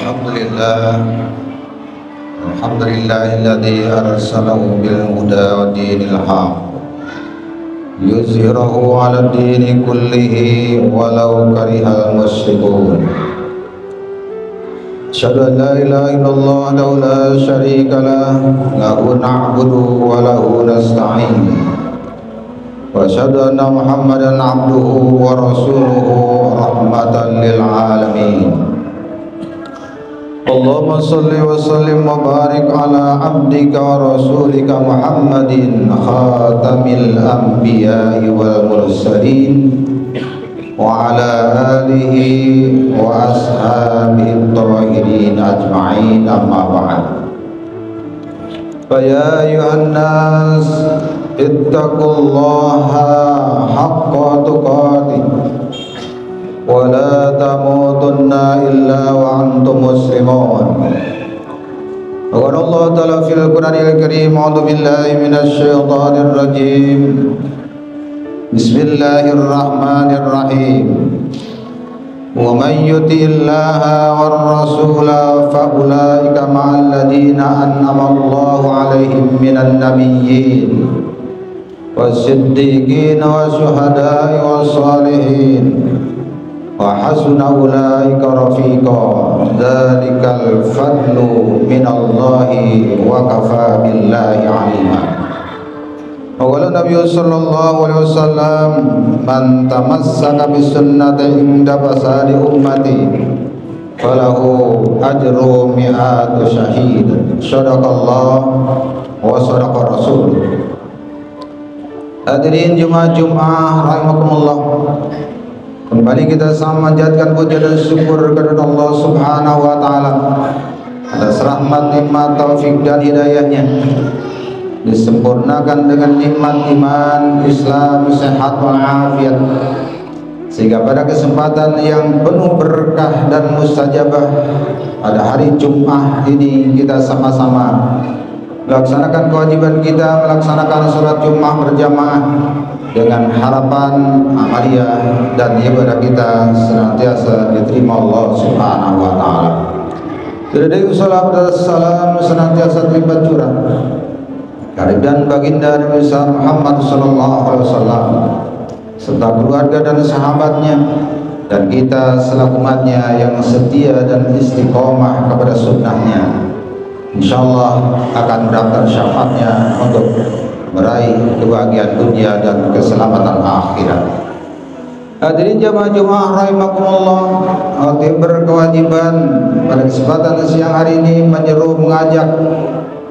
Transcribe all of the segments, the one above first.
الحمد لله الذي أرسله بالهدى ودين الحق ليظهره على الدين كله ولو كره المشركون. أشهد أن لا إله إلا الله وحده لا شريك له نعبد وله نستعين، وأشهد أن محمدا عبده ورسوله رحمة للعالمين. اللهم صل وسلم وبارك على عبدك ورسولك محمد خاتم الأنبياء والمرسلين وعلى آله وأصحابه الطاهرين أجمعين، أما بعد. فيا أيها الناس اتقوا الله حق تقاته ولا تموتن إلا وأنتم مسلمون. وقال الله تعالى في القرآن الكريم: أعوذ بالله من الشيطان الرجيم، بسم الله الرحمن الرحيم. ومن يطع الله والرسول فأولئك مع الذين أنعم الله عليهم من النبيين والصديقين والشهداء والصالحين وحسن أولئك رفيقا، ذلك الفضل من الله وكفى بالله عليما. وقال النبي صلى الله عليه وسلم: من تمسك بسنة عند فساد أمتي فله أجر 100 شهيد. صدق الله وصدق الرسول. Hadirin Jumat rahimakumullah, kembali kita sama menjadikan puja dan syukur kepada Allah Subhanahu wa taala atas rahmat, nikmat, taufik dan hidayahnya, disempurnakan dengan nikmat iman, Islam, sehat walafiat, sehingga pada kesempatan yang penuh berkah dan mustajabah pada hari Jumat ini kita sama-sama melaksanakan kewajiban kita, melaksanakan sholat Jumat berjamaah dengan harapan amaliyah dan ibadah kita senantiasa diterima Allah Subhanahu wa taala. Dari salam dan salam senantiasa terlibat curah dan baginda Nabi Muhammad sallallahu alaihi wasallam serta keluarga dan sahabatnya, dan kita selaku umatnya yang setia dan istiqomah kepada sunnahnya, insyaallah akan mendapatkan syafaatnya untuk meraih kebahagiaan dunia dan keselamatan akhirat. Hadirin jamaah Jumat rahimakumullah, hati berkewajiban pada kesempatan siang hari ini menyeru, mengajak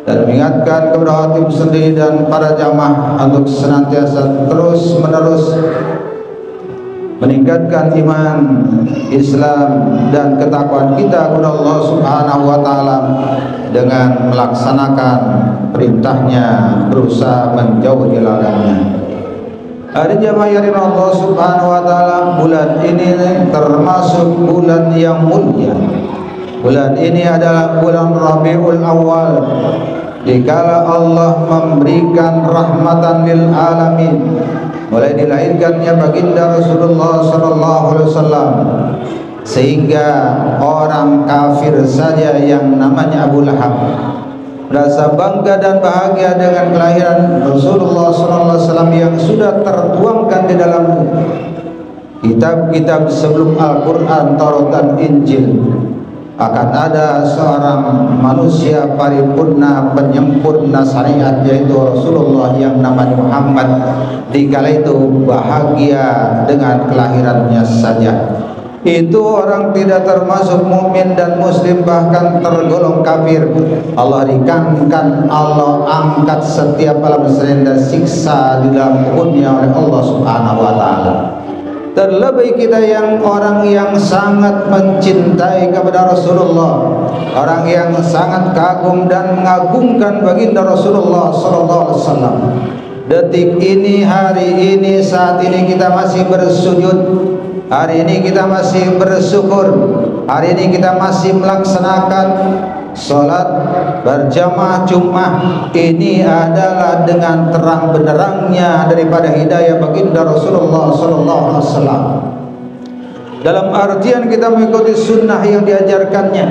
dan mengingatkan kepada hati sendiri dan para jamaah untuk senantiasa terus menerus meningkatkan iman, Islam dan ketakwaan kita kepada Allah Subhanahu wa taala dengan melaksanakan perintahnya, berusaha menjauhi larangannya. Hari jamaah yang Allah Subhanahu wa taala, bulan ini termasuk bulan yang mulia. Bulan ini adalah bulan Rabiul Awal, dikala Allah memberikan rahmatan lil alamin, mulai dilahirkannya baginda Rasulullah sallallahu alaihi wasallam, sehingga orang kafir saja yang namanya Abu Lahab merasa bangga dan bahagia dengan kelahiran Rasulullah sallallahu alaihi wasallam yang sudah tertuangkan di dalam kitab-kitab sebelum Al-Qur'an, Taurat dan Injil. Akan ada seorang manusia paripurna, penyempurna syariat, yaitu Rasulullah yang namanya Muhammad. Dikala itu bahagia dengan kelahirannya saja. Itu orang tidak termasuk mukmin dan muslim, bahkan tergolong kafir. Allah ringankan, Allah angkat setiap alam serenda siksa di dalam dunia oleh Allah Subhanahu wa taala. Terlebih kita yang orang yang sangat mencintai kepada Rasulullah, orang yang sangat kagum dan mengagungkan baginda Rasulullah sallallahu alaihi wasallam. Detik ini, hari ini, saat ini kita masih bersujud, hari ini kita masih bersyukur, hari ini kita masih melaksanakan Salat berjamaah Jumat ini adalah dengan terang benderangnya daripada hidayah baginda Rasulullah sallallahu alaihi wasallam. dalam artian kita mengikuti sunnah yang diajarkannya.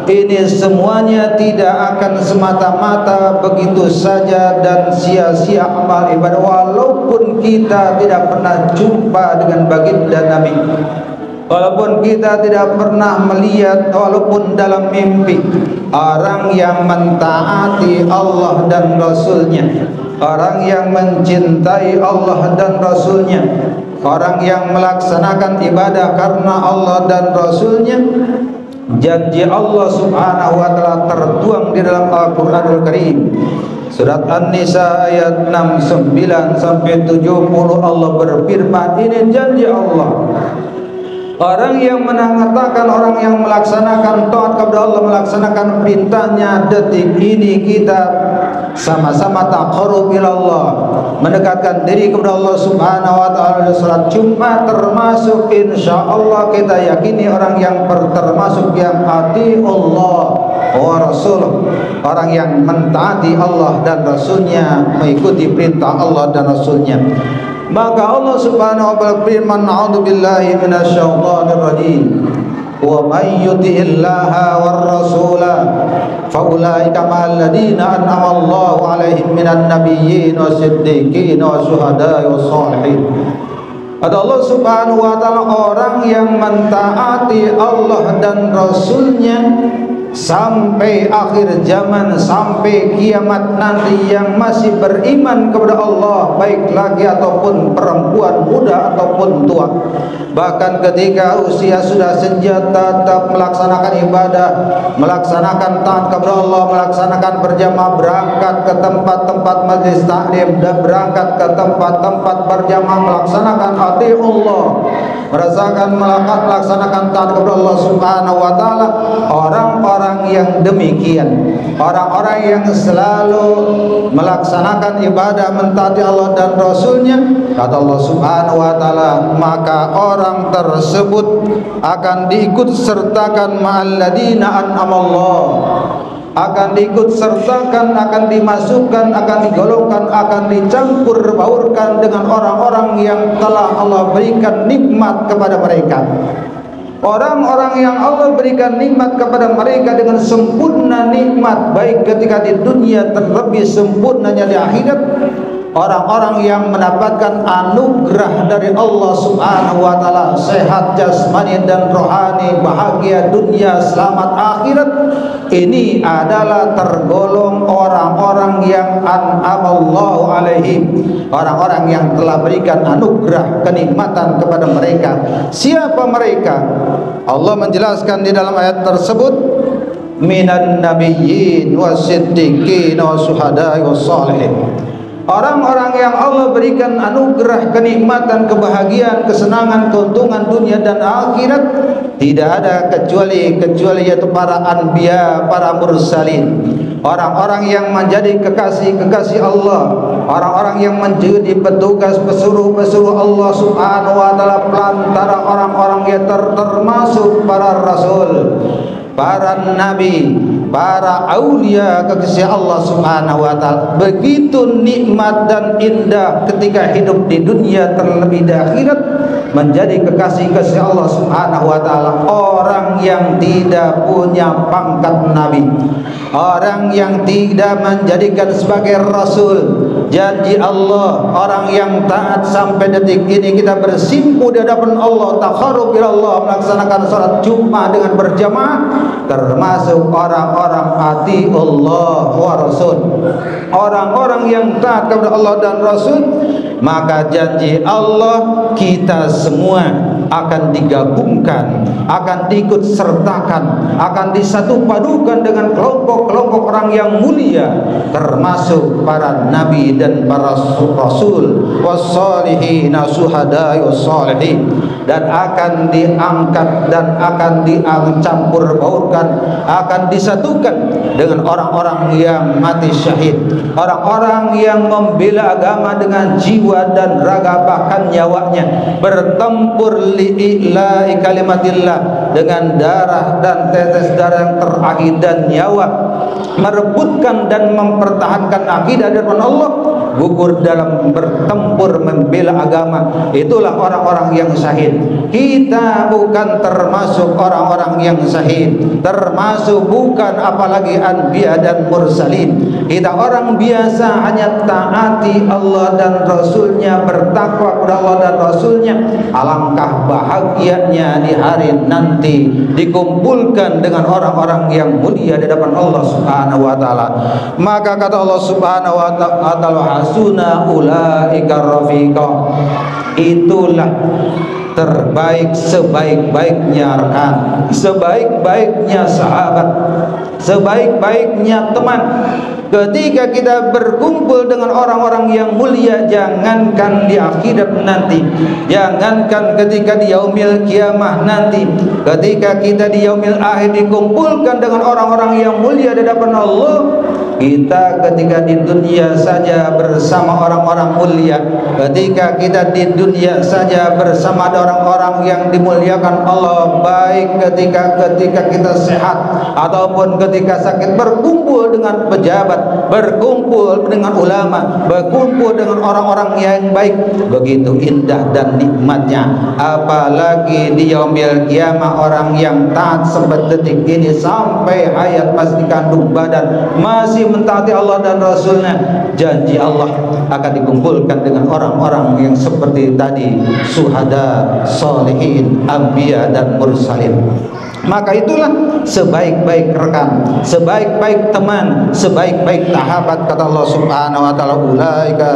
Ini semuanya tidak akan semata-mata begitu saja dan sia-sia amal ibadah, walaupun kita tidak pernah jumpa dengan baginda Nabi, walaupun kita tidak pernah melihat walaupun dalam mimpi. Orang yang mentaati Allah dan Rasulnya, orang yang mencintai Allah dan Rasulnya, orang yang melaksanakan ibadah karena Allah dan Rasulnya, janji Allah subhanahu wa ta'ala tertuang di dalam Al-Quranul Karim. Surat An-Nisa ayat 69 sampai 70 Allah berfirman, ini janji Allah. Orang yang mengatakan, orang yang melaksanakan taat kepada Allah, melaksanakan perintahnya, detik ini kita sama-sama taqarrub ila Allah, mendekatkan diri kepada Allah subhanahu wa ta'ala. Salat Jumat termasuk insyaallah kita yakini orang yang termasuk yang hati Allah wa Rasul, orang yang mentaati Allah dan Rasulnya, mengikuti perintah Allah dan Rasulnya. Maka Allah subhanahu wa ta'ala firman, a'udzu billahi minasyaitonir rajim, wa may yuti'illaha war rasula fa ulaika ma'al ladina an'ama Allahu 'alaihim minan nabiyyin wasiddiqin wasyuhada'i wassalihin. Ada Allah subhanahu wa ta'ala, orang yang mentaati Allah dan Rasulnya sampai akhir zaman, sampai kiamat nanti, yang masih beriman kepada Allah, baik laki ataupun perempuan, muda ataupun tua, bahkan ketika usia sudah senja tetap melaksanakan ibadah, melaksanakan taat kepada Allah, melaksanakan berjamaah, berangkat ke tempat-tempat majlis taklim dan berangkat ke tempat-tempat berjamaah, melaksanakan hati Allah, melaksanakan taat kepada Allah subhanahu wa ta'ala. Orang-orang yang demikian, orang-orang yang selalu melaksanakan ibadah, mentaati Allah dan Rasulnya, kata Allah subhanahu wa ta'ala, maka orang tersebut akan diikut sertakan ma'alladina an'amallah, akan diikut sertakan, akan dimasukkan, akan digolongkan, akan dicampur baurkan dengan orang-orang yang telah Allah berikan nikmat kepada mereka. Orang-orang yang Allah berikan nikmat kepada mereka dengan sempurna nikmat, baik ketika di dunia terlebih sempurnanya di akhirat. Orang-orang yang mendapatkan anugerah dari Allah subhanahu wa ta'ala, sehat jasmani dan rohani, bahagia dunia, selamat akhirat, ini adalah tergolong orang-orang yang an'amallahu alaihim, orang-orang yang telah berikan anugerah kenikmatan kepada mereka. Siapa mereka? Allah menjelaskan di dalam ayat tersebut, minan nabiyyin wasiddiqin wasuhada'i wassalihin. Orang-orang yang Allah berikan anugerah kenikmatan, kebahagiaan, kesenangan, keuntungan dunia dan akhirat, tidak ada kecuali yaitu para anbiya, para mursalin, orang-orang yang menjadi kekasih-kekasih Allah, orang-orang yang menjadi petugas pesuruh-pesuruh Allah subhanahu wa ta'ala, pelantara orang-orang yang termasuk para rasul, para nabi, para aulia kekasih Allah subhanahu wa ta'ala. Begitu nikmat dan indah ketika hidup di dunia, terlebih di akhirat menjadi kekasih-kekasih Allah subhanahu wa ta'ala. Orang yang tidak punya pangkat nabi, orang yang tidak menjadikan sebagai rasul, janji Allah, orang yang taat sampai detik ini kita bersimpu di hadapan Allah, taqarrub ila Allah, melaksanakan salat Jumat dengan berjamaah, termasuk orang-orang hati Allah wa Rasul, orang-orang yang taat kepada Allah dan Rasul. Maka janji Allah, kita semua akan digabungkan, akan diikut sertakan, akan disatu padukan dengan kelompok-kelompok orang yang mulia, termasuk para nabi dan para rasul, wassalihin, syuhada'i wassalihin, dan akan diangkat dan akan dicampur baurkan, akan disatukan dengan orang-orang yang mati syahid, orang-orang yang membela agama dengan jiwa dan raga, bahkan nyawanya, bertempur li'ila'i kalimatillah dengan darah dan tetes darah yang terakhir dan nyawa, merebutkan dan mempertahankan akidah dari Allah gugur dalam bertempur membela agama, itulah orang-orang yang syahid. Kita bukan termasuk orang-orang yang syahid, termasuk bukan apalagi anbiya dan mursalin. Kita orang biasa, hanya taati Allah dan Rasulnya, bertakwa kepada Allah dan Rasulnya. Alangkah bahagianya di hari nanti dikumpulkan dengan orang-orang yang mulia di hadapan Allah Subhanahu wa taala. Maka kata Allah Subhanahu wa taala, hasuna ulaika rafiqa, itulah terbaik, sebaik-baiknya rekan, sebaik-baiknya sahabat, sebaik-baiknya teman. Ketika kita berkumpul dengan orang-orang yang mulia, jangankan di akhirat nanti, jangankan ketika di yaumil kiamah nanti, ketika kita di yaumil akhir dikumpulkan dengan orang-orang yang mulia di hadapan Allah, kita ketika di dunia saja bersama orang-orang mulia, ketika kita di dunia saja bersama orang-orang yang dimuliakan Allah, baik ketika kita sehat ataupun ketika sakit, berkumpul dengan pejabat, berkumpul dengan ulama, berkumpul dengan orang-orang yang baik, begitu indah dan nikmatnya. Apalagi di yaumil kiamah, orang yang taat sampai detik ini sampai hayat masih dikandung badan, masih mentaati Allah dan Rasulnya, janji Allah akan dikumpulkan dengan orang-orang yang seperti tadi, syuhada, sholihin, anbiya dan mursalin. Maka itulah sebaik-baik rekan, sebaik-baik teman, sebaik-baik sahabat. Kata Allah Subhanahu wa taala, ulaika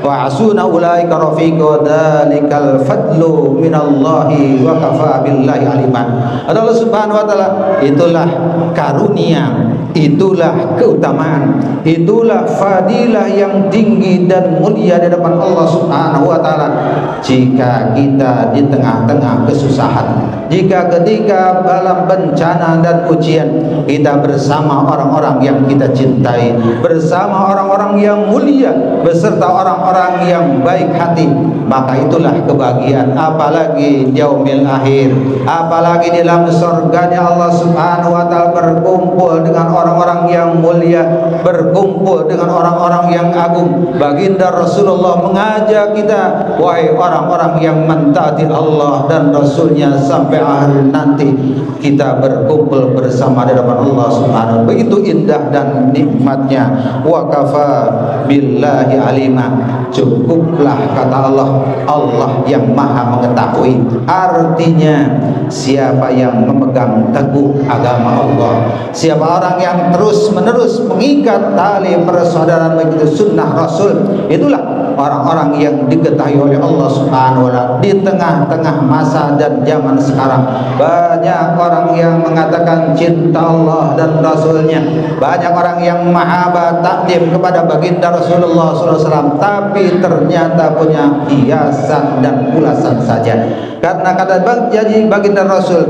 wa asuna ulaika rafiqa, dzalikal fadlu minallahi wa kafa billahi aliman. Kata Allah Subhanahu wa taala, itulah karunia, itulah keutamaan, itulah fadilah yang tinggi dan mulia di hadapan Allah Subhanahu wa taala. Jika kita di tengah-tengah kesusahan, jika ketika dalam bencana dan ujian, kita bersama orang-orang yang kita cintai, bersama orang-orang yang mulia, beserta orang-orang yang baik hati, maka itulah kebahagiaan. Apalagi di yaumil akhir, apalagi di dalam surganya Allah Subhanahu wa taala, berkumpul dengan orang-orang yang mulia, berkumpul dengan orang-orang yang agung. Baginda Rasulullah mengajak kita, wahai orang-orang yang mentaati Allah dan Rasulnya, sampai akhir nanti kita berkumpul bersama di hadapan Allah Subhanahu wa taala. Begitu indah dan nikmatnya. Wa kafa billahi alima, cukuplah kata Allah, Allah yang maha mengetahui. Artinya, siapa yang memegang teguh agama Allah, siapa orang yang terus-menerus mengikat tali persaudaraan begitu sunnah Rasul, itulah orang-orang yang diketahui oleh Allah Subhanahu wa taala. Di tengah-tengah masa dan zaman sekarang, banyak orang yang mengatakan cinta Allah dan Rasulnya, banyak orang yang mahabbah takdim kepada baginda Rasulullah SAW, tapi ternyata punya hiasan dan ulasan saja. Karena kata janji baginda Rasul,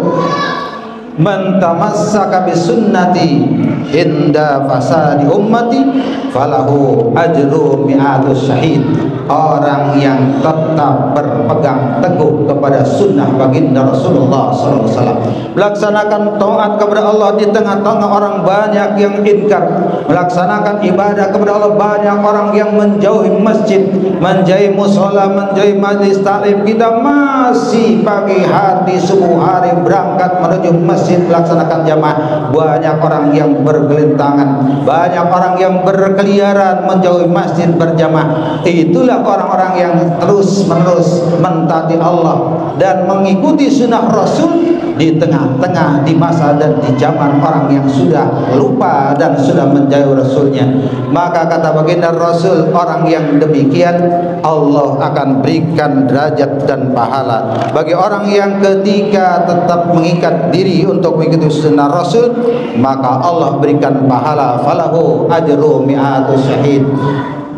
man tamassaka bisunnati inda fasadi ummati falahu ajru mi'atus syahid. Orang yang tetap berpegang teguh kepada sunnah baginda Rasulullah SAW, melaksanakan taat kepada Allah di tengah-tengah orang banyak yang ingkar, melaksanakan ibadah kepada Allah, banyak orang yang menjauhi masjid, menjauhi musola, menjauhi majlis taklim. Kita masih pagi hari, subuh hari berangkat menuju masjid melaksanakan jamaah. Banyak orang yang bergelintangan, banyak orang yang berkeliaran menjauhi masjid berjamaah. Itulah orang-orang yang terus-menerus mentaati Allah dan mengikuti sunnah Rasul di tengah-tengah, di masa dan di zaman orang yang sudah lupa dan sudah menjauhi Rasulnya. Maka kata baginda Rasul, orang yang demikian Allah akan berikan derajat dan pahala. Bagi orang yang ketika tetap mengikat diri untuk mengikuti sunnah Rasul, maka Allah berikan pahala, falahu ajru mi'atus syahid.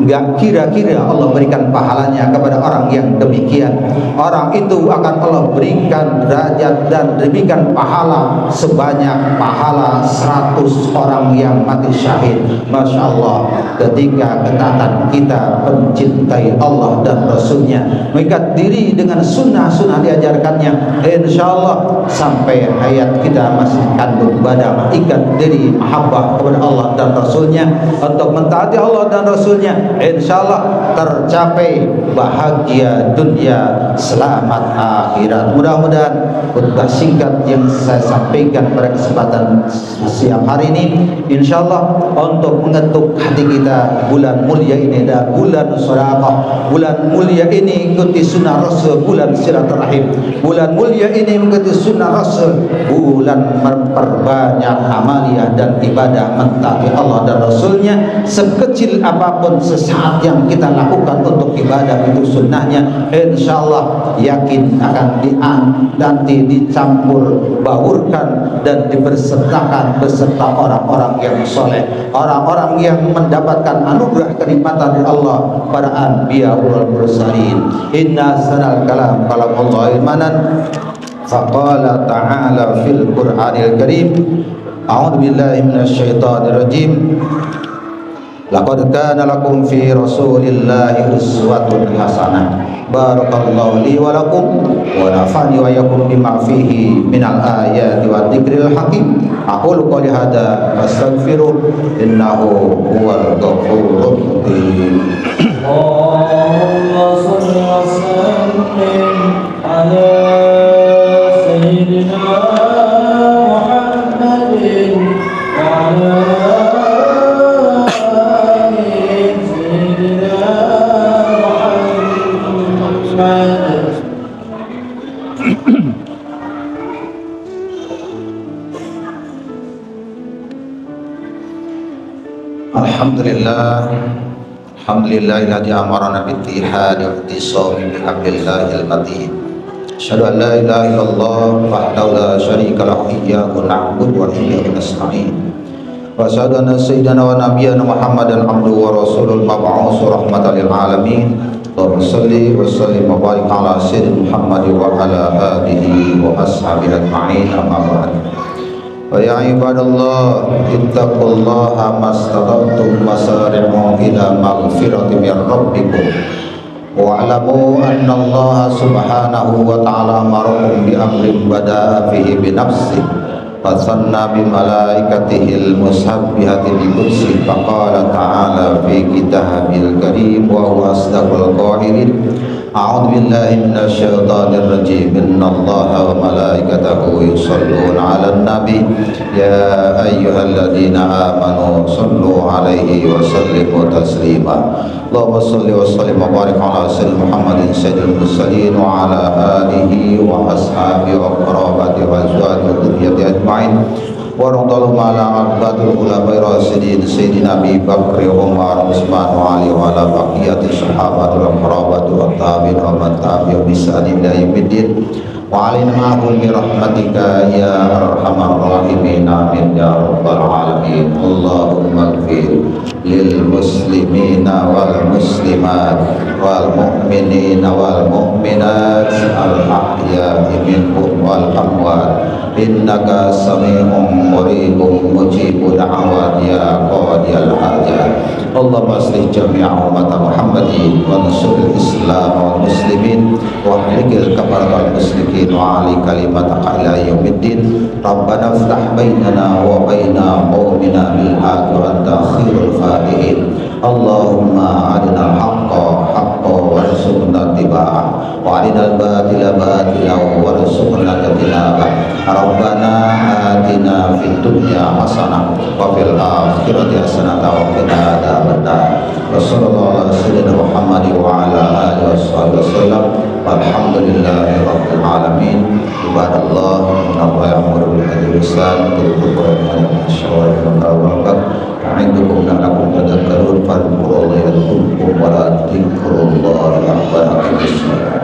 Enggak kira-kira Allah berikan pahalanya kepada orang yang demikian. Orang itu akan Allah berikan derajat dan diberikan pahala sebanyak pahala 100 orang yang mati syahid. Masya Allah, ketika ketaatan kita mencintai Allah dan Rasulnya, mengikat diri dengan sunnah-sunnah diajarkannya, insya Allah sampai hayat kita masih kandung badan, ikat diri mahabbah kepada Allah dan Rasulnya, untuk mentaati Allah dan Rasulnya, insyaallah tercapai bahagia dunia, selamat akhirat. Mudah-mudahan khutbah singkat yang saya sampaikan pada kesempatan siang hari ini insyaallah untuk mengetuk hati kita. Bulan mulia ini adalah bulan sedekah, bulan mulia ini ikuti sunnah Rasul, bulan silaturahim, bulan mulia ini mengikuti sunnah Rasul, bulan memperbanyak amaliyah dan ibadah mentaati Allah dan Rasulnya. Sekecil apapun sesaat yang kita lakukan untuk ibadah itu sunnahnya, insyaallah yakin akan nanti dicampur baurkan dan dibersertakan beserta orang-orang yang soleh, orang-orang yang mendapatkan anugerah kenikmatan dari Allah, para anbiya wal mursalin. Inna sanal kalam Allah imanan faqala ta'ala fil Qur'anil Karim, a'udzu billahi minasyaitonir rajim. Laqad kana lakum fi Rasulillahi uswatun hasanah. Barakallahu li wa lakum wa nafa'ani wa iyyakum bima fihi minal ayati wa dzikril hakim. Aqulu qouli hadza fastaghfiruh innahu huwal ghafurur rahim. Allahumma shalli wa sallim ala sayyidina Muhammadin wa ala Alhamdulillahilladzi amarana bittihadi wa ihtisami bihablillahil matin. Asyhadu an la ilaha illallah wahdahu la syarika lahu iyyahu na'budu wa iyyahu nasta'in. Wa asyhadu anna sayyidana wa nabiyyana Muhammadan abduhu wa rasulul mab'uts rahmatan lil alamin. Allahumma shalli wa sallim wa barik ala sayyidina Muhammad wa ala alihi wa ashabihi ajma'in. Amma ba'd. Wa ya ibadallah ittaqullaha mastata'tum wasari'u ila maghfirati min rabbikum wa'lamu anna Allah subhanahu wa ta'ala amarakum bi amrin bada'a fihi bi nafsihi wa sanna bi malaikatihil musabbihati bi qudsi faqala ta'ala fi kitabil karim wa huwa asdaqul qailin. A'udzu billahi minasyaitonir rajim. Innallaha wa malaikatahu yusholluna 'alan nabi ya ayyuhalladzina amanu shallu 'alaihi wa sallimu taslima. Allahumma shalli wa sallim wa barik 'ala sayyidina Muhammadin sayyidil mursalin wa 'ala alihi wa ashabihi wa qarabatihi wa azwajihi wa dhurriyyatihi ajma'in. Wa radallahu ala abadul ulama'i rasidin sayyidina Abi Bakr wa Umar Utsman wa Ali wa ala baqiyati sahabatul qarabat wa tabi'in wa man tabi'ahum bi ihsan ila yaumiddin wa alina ma'hum bi rahmatika ya arhamar rahimin. Amin ya rabbal alamin. Allahumma ighfir lil muslimina wal muslimat wal mu'minina wal mu'minat al ahya'i minhum wal amwat innaka sami'un qaribun mujibud da'awat ya qadiyal hajat. Allahumma aslih jami'a umat Muhammadin wa ansuril islam wal muslimin wa ahlikil kafarat muslimin wa ali kalimataka ila yaumiddin. Rabbana iftah bainana wa baina qaumina bil haqqi wa anta khairul fatihin. Allahumma adina al-haqqa haqqa warzuqna ittiba'ah wa adina al-batila batila warzuqna ijtinabah. Rabbana atina fid dunya hasanah wa fil akhirati hasanah wa qina adzabannar. Wassallallahu ala sayyidina Muhammad wa ala alihi wasallam. Walhamdulillahi rabbil alamin. Ibadallah, innallaha ya'muru bil adli wal ihsan wa yanha 'anil fahsya'i wal munkari wal baghi ya'idukum la'allakum tadhakkarun. Fadhkurullaha yadhkurkum wa la tadhkurullaha akbar.